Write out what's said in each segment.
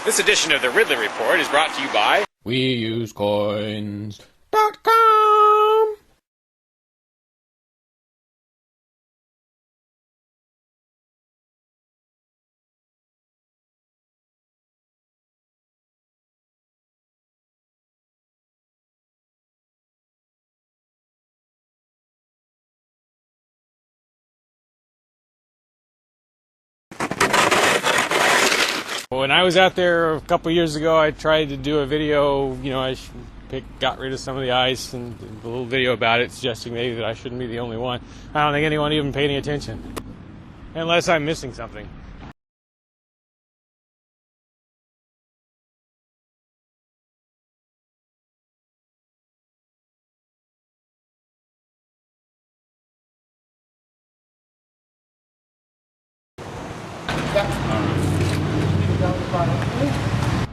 This edition of the Ridley Report is brought to you by WeUseCoins.com. When I was out there a couple years ago, I tried to do a video, I got rid of some of the ice and did a little video about it, suggesting maybe that I shouldn't be the only one. I don't think anyone even paid any attention, unless I'm missing something.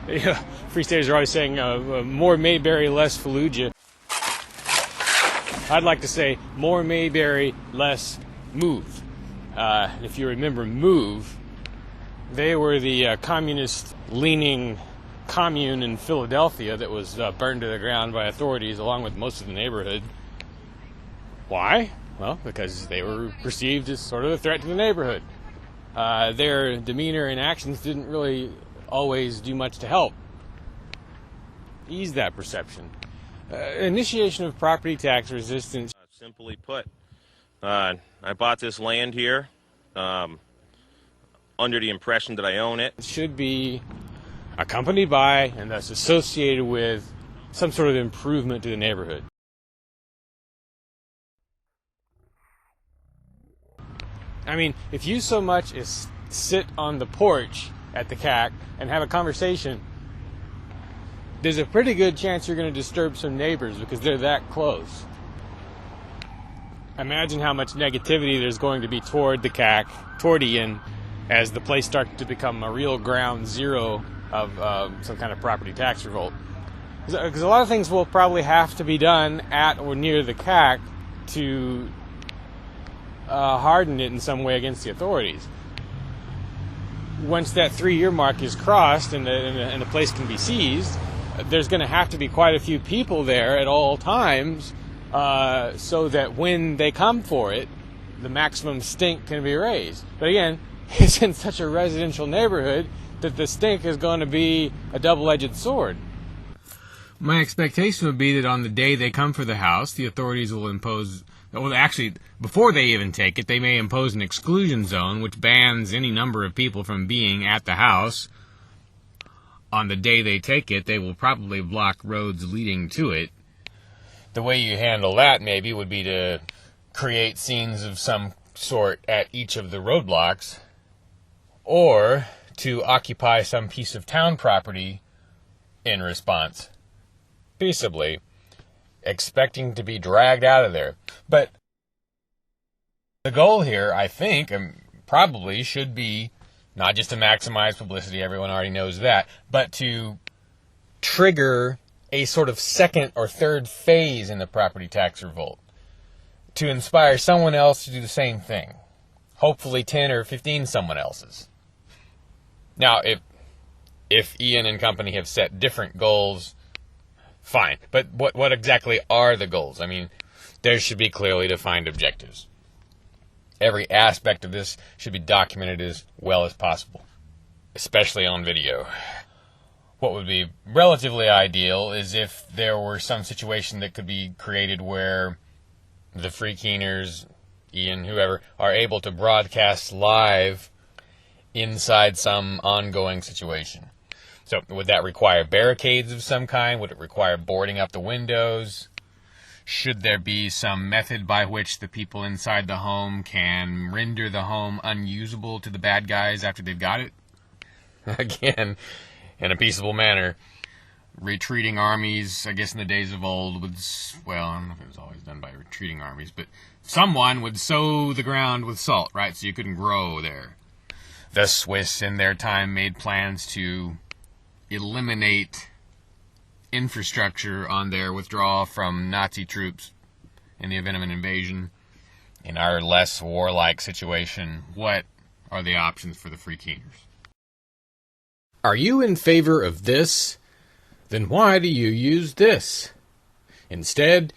Yeah, Free Staters are always saying more Mayberry, less Fallujah. I'd like to say more Mayberry, less Move. If you remember Move, they were the communist-leaning commune in Philadelphia that was burned to the ground by authorities along with most of the neighborhood. Why? Well, because they were perceived as sort of a threat to the neighborhood. Their demeanor and actions didn't really always do much to help ease that perception. Initiation of property tax resistance. Simply put, I bought this land here under the impression that I own it. It should be accompanied by and thus associated with some sort of improvement to the neighborhood. I mean, if you so much as sit on the porch at the CAC and have a conversation, there's a pretty good chance you're going to disturb some neighbors because they're that close. Imagine how much negativity there's going to be toward the CAC, toward Lien, as the place starts to become a real ground zero of some kind of property tax revolt. Because a lot of things will probably have to be done at or near the CAC to harden it in some way against the authorities. Once that 3-year mark is crossed and the place can be seized, there's going to have to be quite a few people there at all times so that when they come for it, the maximum stink can be raised. But again, it's in such a residential neighborhood that the stink is going to be a double-edged sword. My expectation would be that on the day they come for the house, the authorities will impose... Well, actually, before they even take it, they may impose an exclusion zone, which bans any number of people from being at the house. On the day they take it, they will probably block roads leading to it. The way you handle that, maybe, would be to create scenes of some sort at each of the roadblocks, or to occupy some piece of town property in response, peaceably, expecting to be dragged out of there. But the goal here, I think, probably should be not just to maximize publicity, everyone already knows that, but to trigger a sort of second or third phase in the property tax revolt, to inspire someone else to do the same thing, hopefully 10 or 15 someone else's. Now, if Lien and company have set different goals, fine. But what exactly are the goals? I mean, there should be clearly defined objectives. Every aspect of this should be documented as well as possible, especially on video. What would be relatively ideal is if there were some situation that could be created where the free keeners, Lien, whoever, are able to broadcast live inside some ongoing situation. So would that require barricades of some kind? Would it require boarding up the windows? Should there be some method by which the people inside the home can render the home unusable to the bad guys after they've got it? Again, in a peaceable manner. Retreating armies, I guess in the days of old, would, well, I don't know if it was always done by retreating armies, but someone would sow the ground with salt, right, so you couldn't grow there. The Swiss, in their time, made plans to eliminate infrastructure on their withdrawal from Nazi troops in the event of an invasion. In our less warlike situation, what are the options for the free keeners? Are you in favor of this? Then why do you use this? Instead,